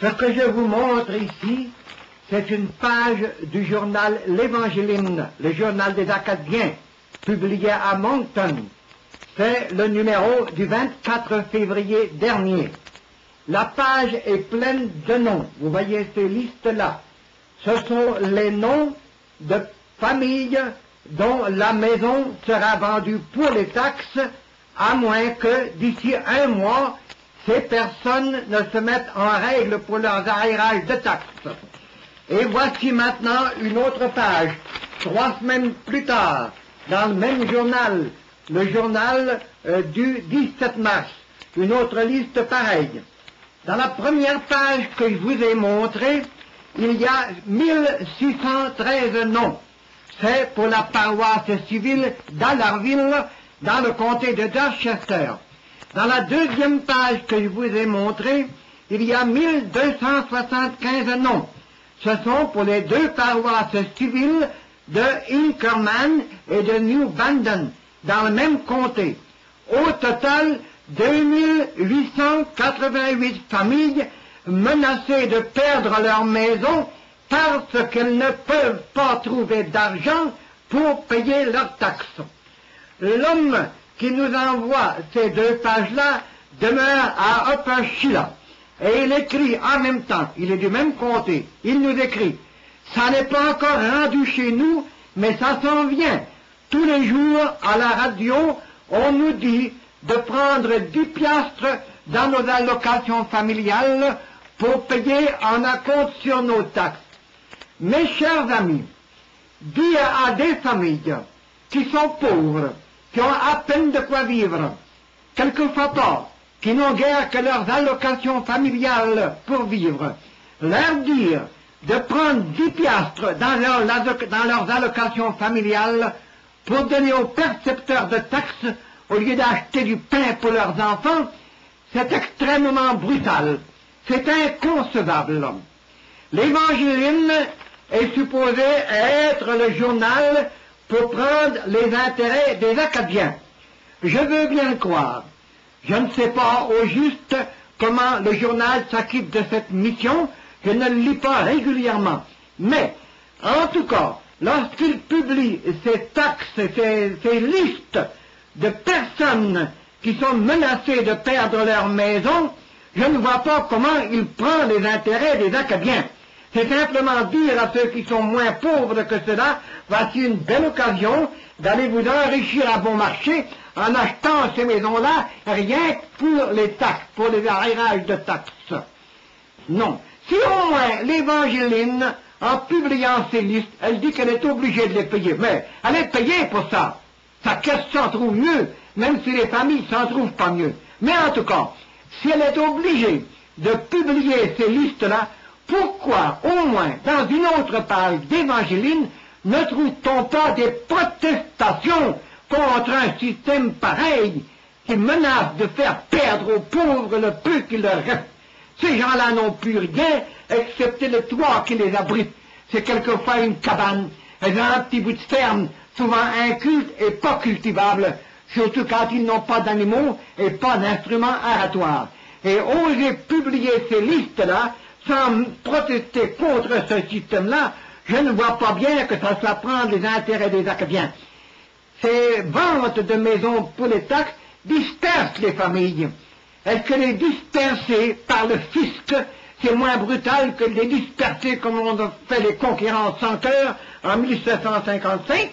Ce que je vous montre ici, c'est une page du journal L'Évangéline, le journal des Acadiens, publié à Moncton. C'est le numéro du 24 février dernier. La page est pleine de noms. Vous voyez ces listes-là. Ce sont les noms de familles dont la maison sera vendue pour les taxes, à moins que d'ici un mois, ces personnes ne se mettent en règle pour leurs arriérages de taxes. Et voici maintenant une autre page, 3 semaines plus tard, dans le même journal, le journal du 17 mars, une autre liste pareille. Dans la première page que je vous ai montrée, il y a 1613 noms. C'est pour la paroisse civile d'Allarville, dans le comté de Dorchester. Dans la deuxième page que je vous ai montrée, il y a 1275 noms. Ce sont pour les deux paroisses civiles de Inkerman et de New Bandon, dans le même comté. Au total, 2888 familles menacées de perdre leur maison parce qu'elles ne peuvent pas trouver d'argent pour payer leurs taxes. L'homme qui nous envoie ces deux pages-là demeure à Upper Sheila. Et il écrit en même temps, il est du même comté, il nous écrit, ça n'est pas encore rendu chez nous, mais ça s'en vient. Tous les jours, à la radio, on nous dit de prendre 10 piastres dans nos allocations familiales pour payer en acompte sur nos taxes. Mes chers amis, dire à des familles qui sont pauvres, qui ont à peine de quoi vivre, quelquefois pas, qui n'ont guère que leurs allocations familiales pour vivre, leur dire de prendre 10 piastres dans leurs allocations familiales pour donner aux percepteurs de taxes au lieu d'acheter du pain pour leurs enfants, c'est extrêmement brutal. C'est inconcevable. L'Évangéline est supposé être le journal pour prendre les intérêt des Acadiens. Je veux bien le croire. Je ne sais pas au juste comment le journal s'acquitte de cette mission, je ne le lis pas régulièrement. Mais, en tout cas, lorsqu'il publie ces taxes, ces listes de personnes qui sont menacées de perdre leur maison, je ne vois pas comment il prend les intérêts des Acadiens. C'est simplement dire à ceux qui sont moins pauvres que cela, voici une belle occasion d'aller vous enrichir à bon marché en achetant ces maisons-là, rien que pour les taxes, pour les arriérages de taxes. Non. Si au moins l'Évangéline, en publiant ces listes, elle dit qu'elle est obligée de les payer, mais elle est payée pour ça. Sa caisse s'en trouve mieux, même si les familles s'en trouvent pas mieux. Mais en tout cas, si elle est obligée de publier ces listes-là, pourquoi, au moins, dans une autre page d'Évangéline, ne trouve-t-on pas des protestations contre un système pareil qui menace de faire perdre aux pauvres le peu qu'il leur reste? Ces gens-là n'ont plus rien, excepté le toit qui les abrite. C'est quelquefois une cabane, elles ont un petit bout de ferme, souvent inculte et pas cultivable, surtout quand ils n'ont pas d'animaux et pas d'instruments aratoires. Et oser publier ces listes-là, sans protester contre ce système-là, je ne vois pas bien que ça soit prendre les intérêts des Acadiens. Ces ventes de maisons pour les taxes dispersent les familles. Est-ce que les disperser par le fisc, c'est moins brutal que les disperser comme on a fait les conquérants sans cœur en 1755?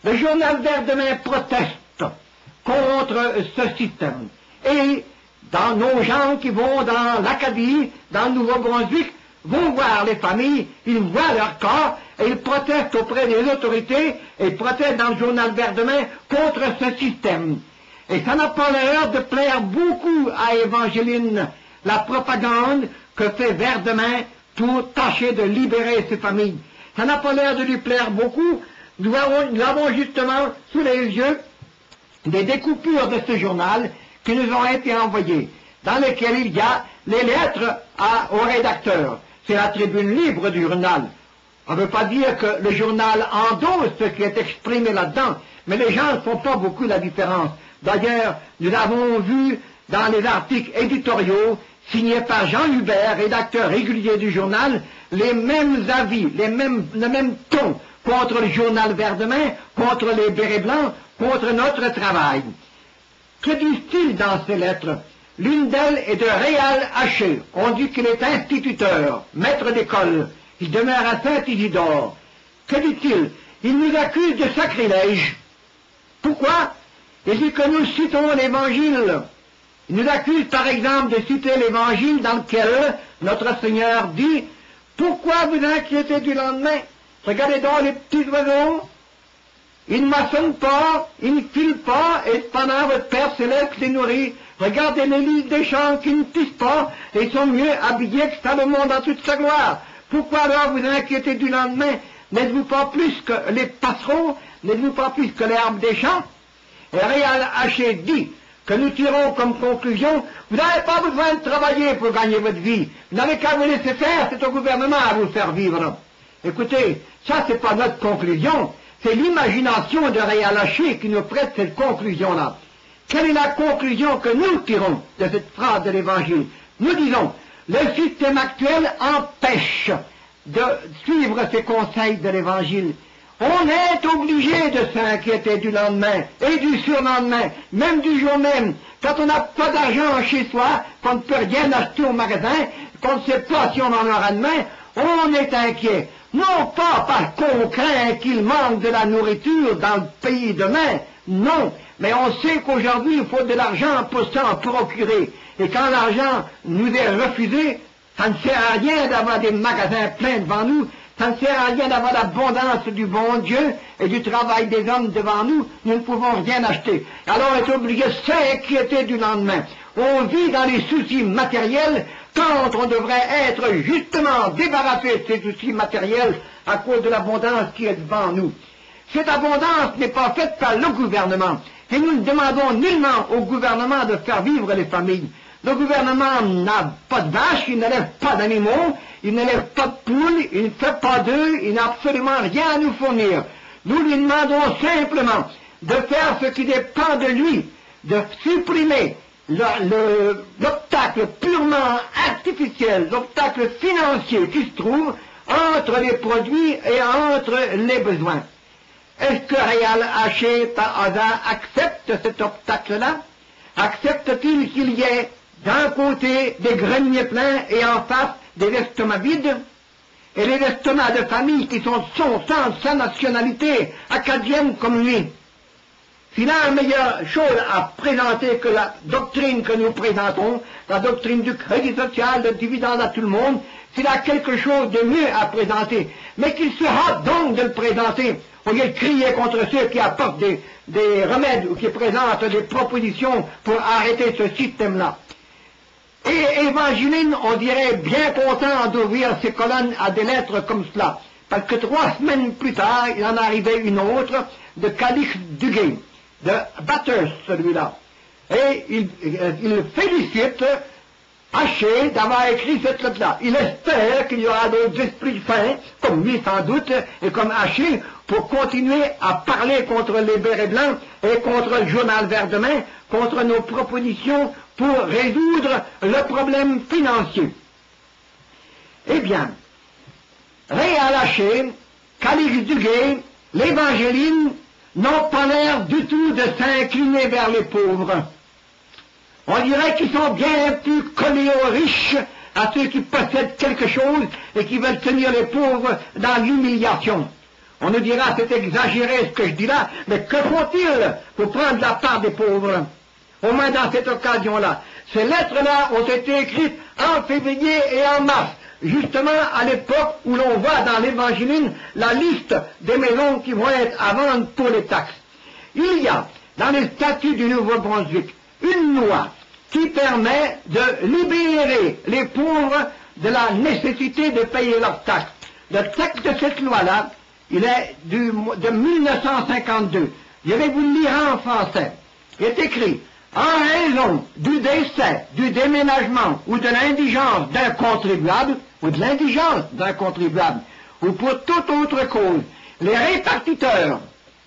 Le journal Vert-Demain proteste contre ce système. Et dans nos gens qui vont dans l'Acadie, dans le Nouveau-Brunswick, vont voir les familles, ils voient leur cas, et ils protestent auprès des autorités, et protestent dans le journal Vert-Demain contre ce système. Et ça n'a pas l'air de plaire beaucoup à Évangéline, la propagande que fait Vert-Demain pour tâcher de libérer ces familles. Ça n'a pas l'air de lui plaire beaucoup. Nous avons justement sous les yeux des découpures de ce journal qui nous ont été envoyées, dans lesquelles il y a les lettres au rédacteur. C'est la tribune libre du journal. On ne veut pas dire que le journal endosse ce qui est exprimé là-dedans, mais les gens ne font pas beaucoup la différence. D'ailleurs, nous avons vu dans les articles éditoriaux signé par Jean Hubert, rédacteur régulier du journal, les mêmes avis, le même ton contre le journal Vert-Demain, contre les bérets blancs, contre notre travail. Que disent-ils dans ces lettres? L'une d'elles est de Réal Haché. On dit qu'il est instituteur, maître d'école. Il demeure à Saint-Isidore. Que dit-il? Il nous accuse de sacrilège. Pourquoi? Il dit que nous citons l'Évangile. Il nous accuse par exemple de citer l'Évangile dans lequel notre Seigneur dit « Pourquoi vous inquiétez du lendemain? Regardez donc les petits oiseaux. Ils ne maçonnent pas, ils ne filent pas, et cependant votre Père Céleste les nourrit. Regardez les lys des champs qui ne tissent pas, et sont mieux habillés que Salomon dans toute sa gloire. Pourquoi alors vous inquiétez du lendemain? N'êtes-vous pas plus que les passereaux? N'êtes-vous pas plus que l'herbe des champs? » Et Réal Haché dit que nous tirons comme conclusion, vous n'avez pas besoin de travailler pour gagner votre vie. Vous n'avez qu'à vous laisser faire, c'est au gouvernement à vous faire vivre. Écoutez, ça c'est pas notre conclusion, c'est l'imagination de Réal Haché qui nous prête cette conclusion-là. Quelle est la conclusion que nous tirons de cette phrase de l'Évangile? Nous disons, le système actuel empêche de suivre ces conseils de l'Évangile. On est obligé de s'inquiéter du lendemain et du surlendemain, même du jour même. Quand on n'a pas d'argent chez soi, qu'on ne peut rien acheter au magasin, qu'on ne sait pas si on en aura demain, on est inquiet. Non pas parce qu'on craint qu'il manque de la nourriture dans le pays demain, non, mais on sait qu'aujourd'hui il faut de l'argent pour s'en procurer. Et quand l'argent nous est refusé, ça ne sert à rien d'avoir des magasins pleins devant nous, ça ne sert à rien d'avoir l'abondance du bon Dieu et du travail des hommes devant nous, nous ne pouvons rien acheter. Alors on est obligé de s'inquiéter du lendemain. On vit dans les soucis matériels quand on devrait être justement débarrassé de ces soucis matériels à cause de l'abondance qui est devant nous. Cette abondance n'est pas faite par le gouvernement. Et nous ne demandons nullement au gouvernement de faire vivre les familles. Le gouvernement n'a pas de vaches, il n'élève pas d'animaux, il n'élève pas de poules, il ne fait pas d'œufs, il n'a absolument rien à nous fournir. Nous lui demandons simplement de faire ce qui dépend de lui, de supprimer l'obstacle purement artificiel, l'obstacle financier qui se trouve entre les produits et entre les besoins. Est-ce que Réal Haché, par hasard, accepte cet obstacle-là? Accepte-t-il qu'il y ait d'un côté des greniers pleins et en face des estomacs vides? Et les estomacs de famille qui sont sans sa nationalité, acadienne comme lui. S'il a une meilleure chose à présenter que la doctrine que nous présentons, la doctrine du crédit social, de dividende à tout le monde, s'il a quelque chose de mieux à présenter, mais qu'il se hâte donc de le présenter, au lieu de crier contre ceux qui apportent des remèdes ou qui présentent des propositions pour arrêter ce système-là. Et Évangeline, on dirait bien content d'ouvrir ses colonnes à des lettres comme cela, parce que 3 semaines plus tard, il en arrivait une autre de Calix Duguay, de Bathurst, celui-là. Et il félicite Haché d'avoir écrit cette lettre-là. Il espère qu'il y aura d'autres esprits fins, comme lui sans doute, et comme Haché, pour continuer à parler contre les bérets blancs et contre le journal Vert-Demain, contre nos propositions pour résoudre le problème financier. Eh bien, Réal Haché, Calix Duguay, l'Évangéline n'ont pas l'air du tout de s'incliner vers les pauvres. On dirait qu'ils sont bien plus collés aux riches, à ceux qui possèdent quelque chose et qui veulent tenir les pauvres dans l'humiliation. On nous dira, c'est exagéré ce que je dis là, mais que font-ils pour prendre la part des pauvres? Au moins dans cette occasion-là. Ces lettres-là ont été écrites en février et en mars, justement à l'époque où l'on voit dans l'Évangéline la liste des maisons qui vont être à vendre pour les taxes. Il y a, dans les statuts du Nouveau-Brunswick, une loi qui permet de libérer les pauvres de la nécessité de payer leurs taxes. Le texte de cette loi-là, il est de 1952. Je vais vous le lire en français. Il est écrit: en raison du décès, du déménagement ou de l'indigence d'un contribuable, ou pour toute autre cause, les répartiteurs,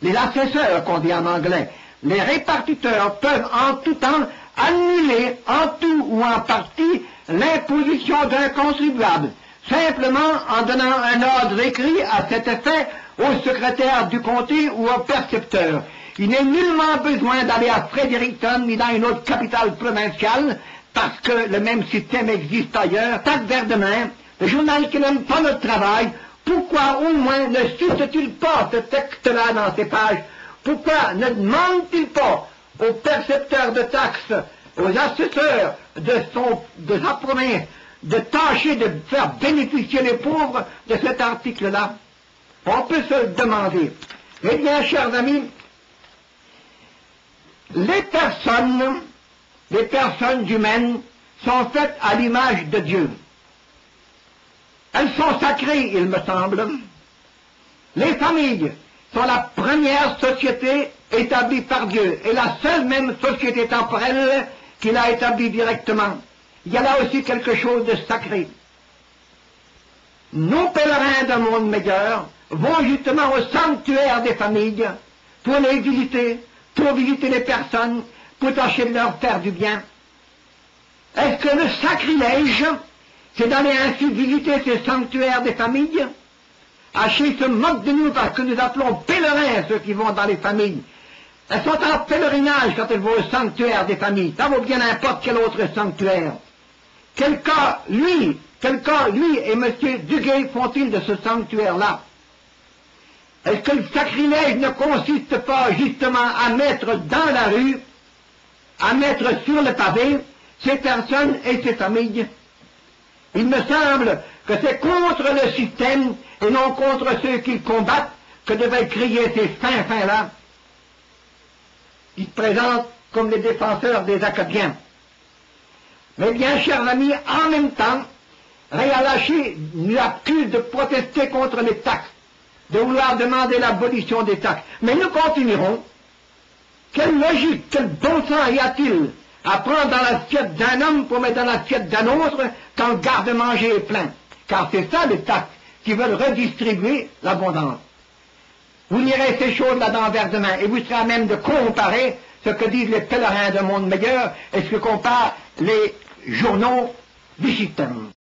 les assesseurs qu'on dit en anglais, les répartiteurs peuvent en tout temps annuler en tout ou en partie l'imposition d'un contribuable, simplement en donnant un ordre écrit à cet effet au secrétaire du comté ou au percepteur. Il n'est nullement besoin d'aller à Fredericton ni dans une autre capitale provinciale, parce que le même système existe ailleurs. Tac vers demain, le journal qui n'aime pas notre travail, pourquoi au moins ne cite-t-il pas ce texte-là dans ses pages? Pourquoi ne demande-t-il pas aux percepteurs de taxes, aux assesseurs de sa province, de tâcher de faire bénéficier les pauvres de cet article-là? On peut se le demander. Eh bien, chers amis, les personnes humaines sont faites à l'image de Dieu. Elles sont sacrées, il me semble. Les familles sont la première société établie par Dieu, et la seule même société temporelle qu'il a établie directement. Il y a là aussi quelque chose de sacré. Nos pèlerins d'un monde meilleur vont justement au sanctuaire des familles pour les visiter, pour visiter les personnes, pour tâcher de leur faire du bien. Est-ce que le sacrilège, c'est d'aller ainsi visiter ces sanctuaires des familles? Hachis se moque de nous parce que nous appelons pèlerins ceux qui vont dans les familles. Elles sont en pèlerinage quand elles vont au sanctuaire des familles. Ça vaut bien n'importe quel autre sanctuaire. Quel cas, lui et M. Duguay font-ils de ce sanctuaire-là? Est-ce que le sacrilège ne consiste pas justement à mettre dans la rue, à mettre sur le pavé, ces personnes et ces familles? Il me semble que c'est contre le système et non contre ceux qui le combattent que devaient crier ces fins-là. Ils se présentent comme les défenseurs des Acadiens. Mais bien, chers amis, en même temps, Réalaché nous accuse de protester contre les taxes, de vouloir demander l'abolition des taxes. Mais nous continuerons. Quelle logique, quel bon sens y a-t-il à prendre dans l'assiette d'un homme pour mettre dans l'assiette d'un autre quand le garde-manger est plein? Car c'est ça les taxes qui veulent redistribuer l'abondance. Vous lirez ces choses-là dans vers demain et vous serez à même de comparer ce que disent les pèlerins d'un monde meilleur et ce que comparent les journaux du système.